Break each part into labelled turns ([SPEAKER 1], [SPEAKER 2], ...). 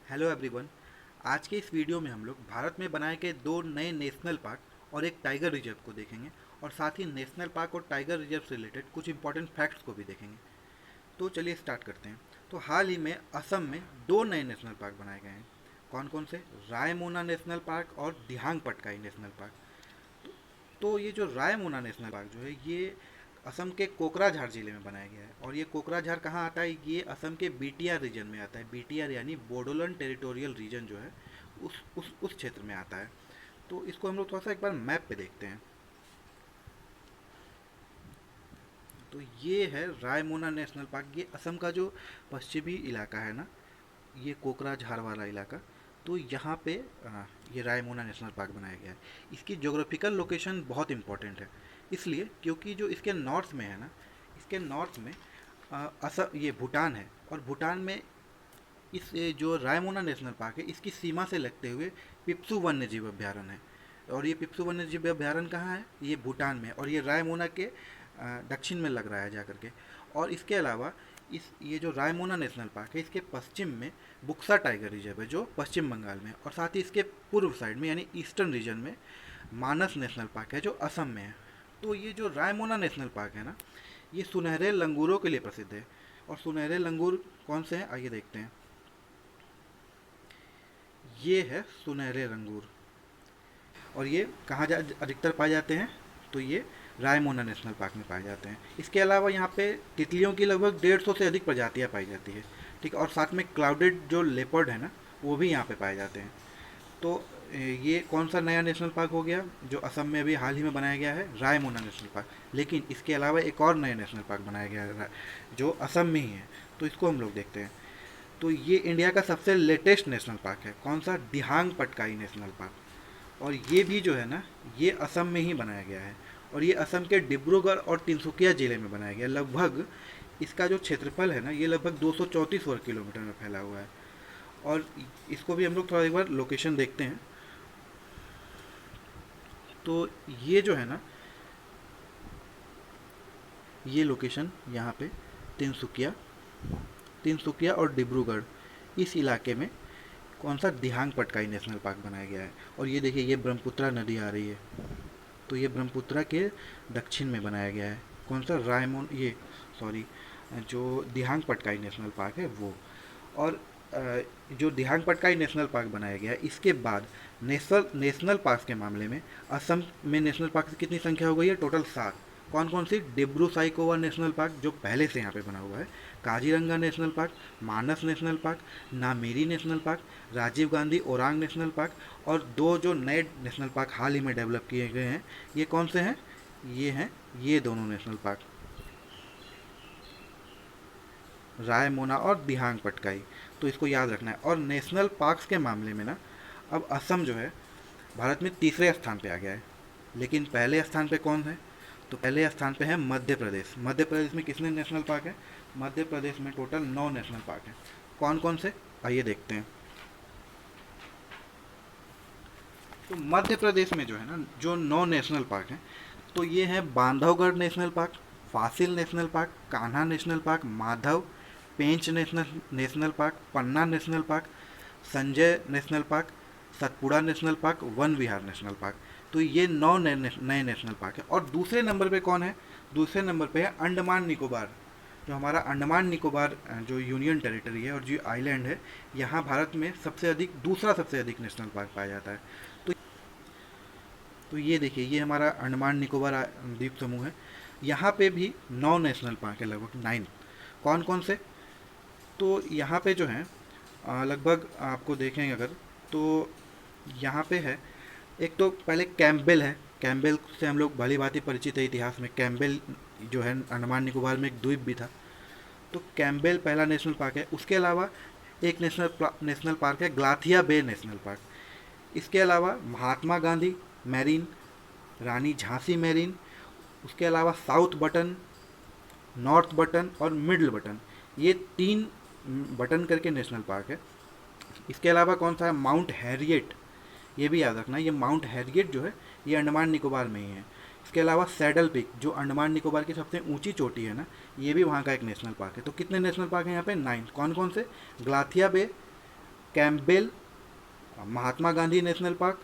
[SPEAKER 1] Hello everyone. आज के इस वीडियो में हम लोग भारत में बनाए गए दो नए नेशनल पार्क और एक टाइगर रिजर्व को देखेंगे और साथ ही नेशनल पार्क और टाइगर रिजर्व से रिलेटेड कुछ इंपॉर्टेंट फैक्ट्स को भी देखेंगे। तो चलिए स्टार्ट करते हैं। तो हाल ही में असम में दो नए नेशनल पार्क बनाए गए हैं। कौन कौन से? रायमोना नेशनल पार्क और दिहांग पटकाई नेशनल पार्क। तो ये जो रायमोना नेशनल पार्क जो है ये असम के कोकराझार जिले में बनाया गया है। और ये कोकराझार कहाँ आता है? ये असम के बीटीआर रीजन में आता है। बीटीआर यानी बोडोलैंड टेरिटोरियल रीजन जो है उस क्षेत्र में आता है। तो इसको हम लोग थोड़ा सा एक बार मैप पे देखते हैं। तो ये है रायमोना नेशनल पार्क। ये असम का जो पश्चिमी इलाका है ना, ये कोकराझार वाला इलाका। तो यहाँ पे ये रायमोना नेशनल पार्क बनाया गया है। इसकी जोग्राफिकल लोकेशन बहुत इंपॉर्टेंट है, इसलिए क्योंकि जो इसके नॉर्थ में है ना, इसके नॉर्थ में असम ये भूटान है। और भूटान में इस जो रायमोना नेशनल पार्क है इसकी सीमा से लगते हुए पिप्सू वन्य जीव अभ्यारण्य है। और ये पिप्सू वन्य जीव अभ्यारण्य कहाँ है? ये भूटान में। और ये रायमोना के दक्षिण में लग रहा है जा करके। और इसके अलावा इस ये जो रायमोना नेशनल पार्क है इसके पश्चिम में बुक्सा टाइगर रिजर्व है जो पश्चिम बंगाल में है। और साथ ही इसके पूर्व साइड में यानी ईस्टर्न रीजन में मानस नेशनल पार्क है जो असम में है। तो ये जो रायमोना नेशनल पार्क है ना, ये सुनहरे लंगूरों के लिए प्रसिद्ध है। और सुनहरे लंगूर कौन से हैं आइए देखते हैं। ये है सुनहरे लंगूर। और ये कहाँ अधिकतर पाए जाते हैं? तो ये रायमोना नेशनल पार्क में पाए जाते हैं। इसके अलावा यहाँ पे तितलियों की लगभग 150 से अधिक प्रजातियाँ पाई जाती है। ठीक है। और साथ में क्लाउडेड जो लेपर्ड है ना, वो भी यहाँ पे पाए जाते हैं। तो ये कौन सा नया नेशनल पार्क हो गया जो असम में अभी हाल ही में बनाया गया है? Raimona national park. लेकिन इसके अलावा एक और नया नेशनल पार्क बनाया गया है जो असम में ही है। तो इसको हम लोग देखते हैं। तो ये इंडिया का सबसे लेटेस्ट नेशनल पार्क है। कौन सा? दिहांग पटकाई नेशनल पार्क। और ये भी जो है ना, ये असम में ही बनाया गया है। और ये असम के डिब्रूगढ़ और तिनसुकिया जिले में बनाया गया। लगभग इसका जो क्षेत्रफल है ना, ये लगभग 234 वर्ग किलोमीटर में फैला हुआ है। और इसको भी हम लोग थोड़ा एक बार लोकेशन देखते हैं। तो ये जो है ना, ये लोकेशन यहाँ पे तिनसुकिया तिनसुकिया और डिब्रूगढ़ इस इलाके में कौन सा? दिहांग पटकाई नेशनल पार्क बनाया गया है। और ये देखिए, ये ब्रह्मपुत्रा नदी आ रही है। तो ये ब्रह्मपुत्रा के दक्षिण में बनाया गया है। कौन सा? रायमोन ये सॉरी जो दिहांग पटकाई नेशनल पार्क है वो। और जो दिहांग पटकाई नेशनल पार्क बनाया गया है इसके बाद नेशनल नेशनल पार्क के मामले में असम में नेशनल पार्क की कितनी संख्या हो गई है? टोटल 7। कौन कौन सी? डिब्रू साइकोवा नेशनल पार्क जो पहले से यहाँ पे बना हुआ है, Kaziranga national park, Manas national park, Nameri national park, Rajiv Gandhi Orang national park. और दो जो नए नेशनल पार्क हाल ही में डेवलप किए गए हैं, ये कौन से हैं? ये हैं ये दोनों नेशनल पार्क, रायमोना और दिहांग पटकाई। तो इसको याद रखना है। और नेशनल पार्क्स के मामले में ना, अब असम जो है भारत में तीसरे स्थान पे आ गया है। लेकिन पहले स्थान पे कौन है? तो पहले स्थान पे है मध्य प्रदेश। मध्य प्रदेश में कितने नेशनल पार्क है? मध्य प्रदेश में टोटल 9 नेशनल पार्क हैं। कौन कौन से? आइए देखते हैं। तो मध्य प्रदेश में जो है ना, जो 9 नेशनल पार्क हैं, तो ये है Bandhavgarh national park, fossil national park, Kanha national park, Madhav, Pench national national park, Panna national park, Sanjay national park, Satpura national park, Van Vihar national park. तो ये 9 नए नेशनल पार्क है। और दूसरे नंबर पे कौन है? दूसरे नंबर पे है अंडमान निकोबार। जो हमारा अंडमान निकोबार जो यूनियन टेरिटरी है और जो आइलैंड है, यहाँ भारत में सबसे अधिक दूसरा सबसे अधिक नेशनल पार्क पाया जाता है। तो ये देखिए, ये हमारा अंडमान निकोबार द्वीप समूह है। यहाँ पे भी 9 नेशनल पार्क है, लगभग 9। कौन कौन से? तो यहाँ पे जो है लगभग आपको देखेंगे अगर, तो यहाँ पे है एक तो पहले कैम्पबेल है। कैम्पबेल से हम लोग भली भांति परिचित है इतिहास में। कैम्पबेल जो है अंडमान निकोबार में एक द्वीप भी था। तो कैम्पबेल पहला नेशनल पार्क है। उसके अलावा एक नेशनल पार्क है ग्लाथिया बे नेशनल पार्क। इसके अलावा महात्मा गांधी मैरीन, रानी झांसी मैरीन, उसके अलावा साउथ बटन, नॉर्थ बटन और मिडल बटन, ये 3 बटन करके नेशनल पार्क है। इसके अलावा कौन सा है? Mount Harriet. ये भी याद रखना, ये माउंट हैरियट जो है ये अंडमान निकोबार में ही है। इसके अलावा सैडल पिक जो अंडमान निकोबार की सबसे ऊंची चोटी है ना, ये भी वहाँ का एक नेशनल पार्क है। तो कितने नेशनल पार्क हैं यहाँ पे? 9। कौन कौन से? Galathea bay, Campbell, Mahatma Gandhi national park,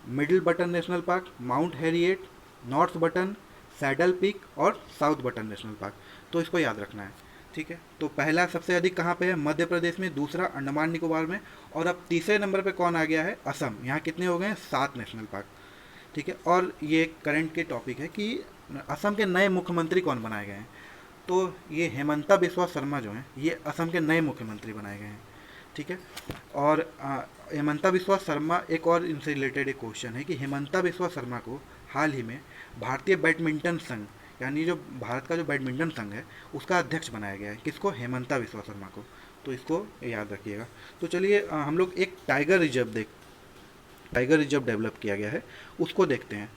[SPEAKER 1] middle Button national park, mount Harriet, north Button, saddle peak और साउथ बटन नेशनल पार्क। तो इसको याद रखना है, ठीक है। तो पहला सबसे अधिक कहाँ पे है? मध्य प्रदेश में, दूसरा अंडमान निकोबार में, और अब तीसरे नंबर पे कौन आ गया है? असम। यहाँ कितने हो गए हैं? 7 नेशनल पार्क, ठीक है। और ये करंट के टॉपिक है कि असम के नए मुख्यमंत्री कौन बनाए गए हैं। तो ये हेमंता बिस्वा शर्मा जो हैं, ये असम के नए मुख्यमंत्री बनाए गए हैं, ठीक है। और हेमंता बिस्वा शर्मा, एक और इनसे रिलेटेड एक क्वेश्चन है कि हेमंता बिस्वा शर्मा को हाल ही में भारतीय बैडमिंटन संघ, यानी जो भारत का जो बैडमिंटन संघ है, उसका अध्यक्ष बनाया गया है। किसको? हेमंता बिस्वा शर्मा को। तो इसको याद रखिएगा। तो चलिए हम लोग एक टाइगर रिजर्व डेवलप किया गया है, उसको देखते हैं।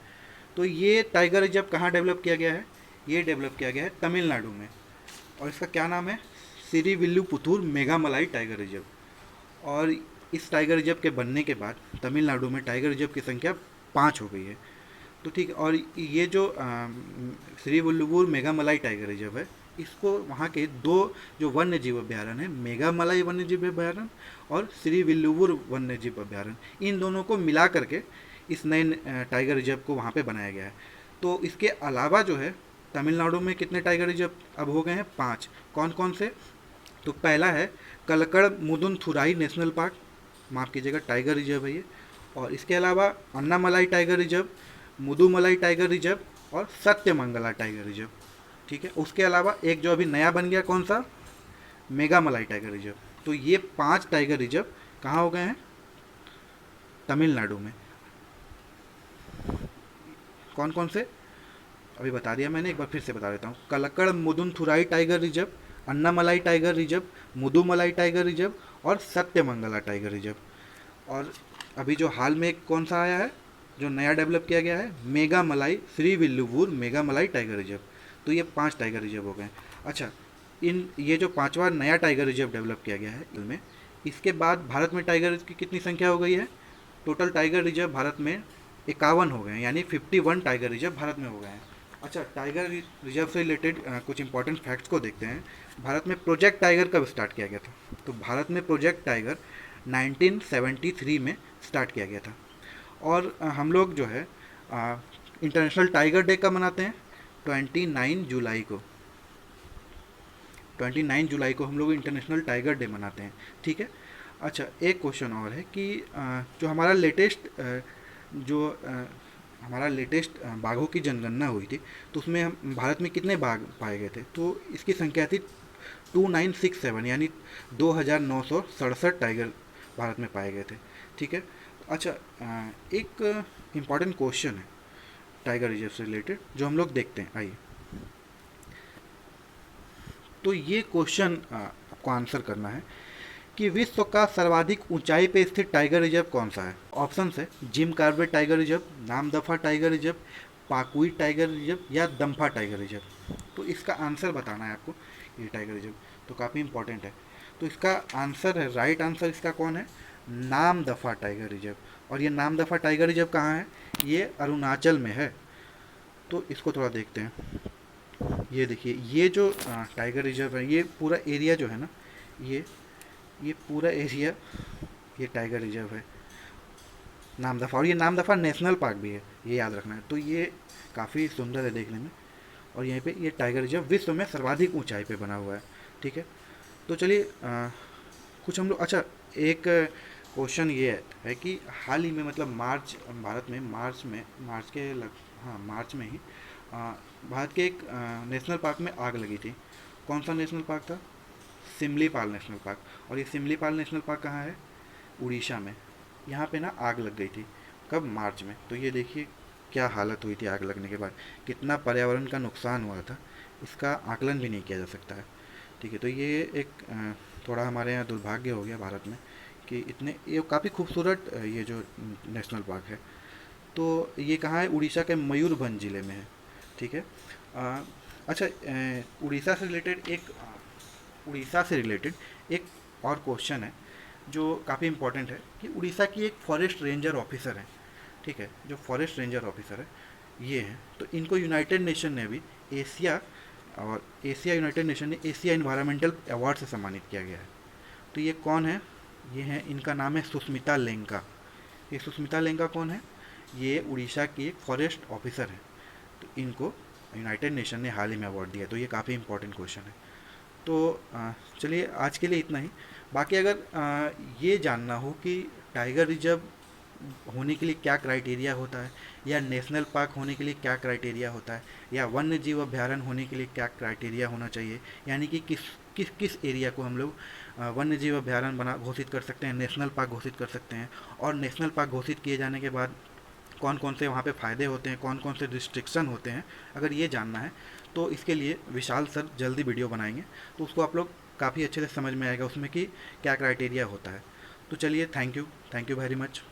[SPEAKER 1] तो ये टाइगर रिजर्व कहाँ डेवलप किया गया है? ये डेवलप किया गया है तमिलनाडु में, और इसका क्या नाम है? सिरीविल्लुपुथूर मेघामलाई टाइगर रिजर्व। और इस टाइगर रिजर्व के बनने के बाद तमिलनाडु में टाइगर रिजर्व की संख्या 5 हो गई है। तो ठीक है। और ये जो श्रीविल्लुपुर मेघामलाई टाइगर रिजर्व है, इसको वहाँ के दो जो वन्य जीव अभ्यारण्य है, मेघामलाई वन्य जीव अभ्यारण्य और श्रीविल्लुपुर वन्य जीव अभ्यारण्य, इन दोनों को मिला करके इस नए टाइगर रिजर्व को वहाँ पे बनाया गया है। तो इसके अलावा जो है तमिलनाडु में कितने टाइगर रिजर्व अब हो गए हैं? 5। कौन कौन से? तो पहला है कलकड़ मुदुनथुराई नेशनल पार्क, माफ़ कीजिएगा, टाइगर रिजर्व है ये। और इसके अलावा Annamalai tiger reserve, Mudumalai tiger reserve और सत्यमंगला टाइगर रिजर्व, ठीक है। उसके अलावा एक जो अभी नया बन गया, कौन सा? Meghamalai tiger reserve. तो ये 5 टाइगर रिजर्व कहाँ हो गए हैं? तमिलनाडु में। कौन कौन से? अभी बता दिया मैंने, एक बार फिर से बता देता हूँ। Kalakkad Mundanthurai tiger reserve, Anamalai tiger reserve, Mudumalai tiger reserve और सत्यमंगला टाइगर रिजर्व। और अभी जो हाल में कौन सा आया है, जो नया डेवलप किया गया है? Meghamalai, श्रीविल्लुपुर Meghamalai tiger reserve. तो ये 5 टाइगर रिजर्व हो गए। अच्छा, ये जो 5वां नया टाइगर रिजर्व डेवलप किया गया है इनमें, इसके बाद भारत में टाइगर की कितनी संख्या हो गई है? टोटल टाइगर रिजर्व भारत में 51 हो गए हैं, यानी 51 टाइगर रिजर्व भारत में हो गए हैं। अच्छा, टाइगर रिजर्व से रिलेटेड कुछ इंपॉर्टेंट फैक्ट्स को देखते हैं। भारत में प्रोजेक्ट टाइगर कब स्टार्ट किया गया था? तो भारत में प्रोजेक्ट टाइगर 1973 में स्टार्ट किया गया था। और हम लोग जो है इंटरनेशनल टाइगर डे कब मनाते हैं? 29 जुलाई को। 29 जुलाई को हम लोग इंटरनेशनल टाइगर डे मनाते हैं, ठीक है। अच्छा, एक क्वेश्चन और है कि जो हमारा लेटेस्ट बाघों की जनगणना हुई थी, तो उसमें हम भारत में कितने बाघ पाए गए थे? तो इसकी संख्या थी 2967, यानी 2967 टाइगर भारत में पाए गए थे, ठीक है। अच्छा, एक इम्पॉर्टेंट क्वेश्चन है टाइगर रिजर्व से रिलेटेड जो हम लोग देखते हैं, आइए। तो ये क्वेश्चन आपको आंसर करना है कि विश्व का सर्वाधिक ऊंचाई पे स्थित टाइगर रिजर्व कौन सा है? ऑप्शन है Jim Corbett tiger reserve, Namdapha tiger reserve, Pakui tiger reserve या दम्फा टाइगर रिजर्व। तो इसका आंसर बताना है आपको, ये टाइगर रिजर्व तो काफ़ी इंपॉर्टेंट है। तो इसका आंसर है, राइट आंसर इसका कौन है? Namdapha tiger reserve. और ये नामदफा टाइगर रिजर्व कहाँ है? ये अरुणाचल में है। तो इसको थोड़ा देखते हैं। ये देखिए, ये जो टाइगर रिजर्व है, ये पूरा एरिया जो है ना, ये पूरा एरिया ये टाइगर रिजर्व है, नामदफा। और ये नामदफा नेशनल पार्क भी है, ये याद रखना है। तो ये काफ़ी सुंदर है देखने में। और यहीं पे ये टाइगर रिजर्व विश्व में सर्वाधिक ऊंचाई पे बना हुआ है, ठीक है। तो चलिए कुछ हम लोग, अच्छा, एक क्वेश्चन ये है कि हाल ही में, मतलब भारत में मार्च में ही भारत के एक नेशनल पार्क में आग लगी थी। कौन सा नेशनल पार्क था? Similipal national park. और ये सिमलीपाल नेशनल पार्क कहाँ है? उड़ीसा में। यहाँ पे ना आग लग गई थी, कब? मार्च में। तो ये देखिए क्या हालत हुई थी आग लगने के बाद, कितना पर्यावरण का नुकसान हुआ था, इसका आकलन भी नहीं किया जा सकता है, ठीक है। तो ये एक थोड़ा हमारे यहाँ दुर्भाग्य हो गया भारत में कि ये काफ़ी खूबसूरत ये जो नेशनल पार्क है। तो ये कहाँ है? उड़ीसा के मयूरभंज ज़िले में है, ठीक है। अच्छा, उड़ीसा से रिलेटेड एक और क्वेश्चन है जो काफ़ी इम्पोर्टेंट है कि उड़ीसा की एक फॉरेस्ट रेंजर ऑफिसर है, ठीक है। जो फॉरेस्ट रेंजर ऑफिसर है ये हैं, तो इनको यूनाइटेड नेशन ने भी एशिया यूनाइटेड नेशन ने एशिया इन्वायरमेंटल अवार्ड से सम्मानित किया गया है। तो ये कौन है? ये हैं, इनका नाम है सुष्मिता लेंका। ये सुष्मिता लेंका कौन है? ये उड़ीसा की एक फॉरेस्ट ऑफिसर है। तो इनको यूनाइटेड नेशन ने हाल ही में अवार्ड दिया, तो ये काफ़ी इंपॉर्टेंट क्वेश्चन है। तो चलिए आज के लिए इतना ही। बाकी अगर ये जानना हो कि टाइगर रिजर्व होने के लिए क्या क्राइटेरिया होता है, या नेशनल पार्क होने के लिए क्या क्राइटेरिया होता है, या वन्य जीव अभ्यारण्य होने के लिए क्या क्राइटेरिया होना चाहिए, यानी कि किस किस किस एरिया को हम लोग वन्य जीव अभ्यारण्य बना घोषित कर सकते हैं, नेशनल पार्क घोषित कर सकते हैं, और नेशनल पार्क घोषित किए जाने के बाद कौन कौन से वहाँ पे फ़ायदे होते हैं, कौन कौन से रिस्ट्रिक्शन होते हैं, अगर ये जानना है तो इसके लिए विशाल सर जल्दी वीडियो बनाएंगे, तो उसको आप लोग काफ़ी अच्छे से समझ में आएगा उसमें कि क्या क्राइटेरिया होता है। तो चलिए, थैंक यू वेरी मच।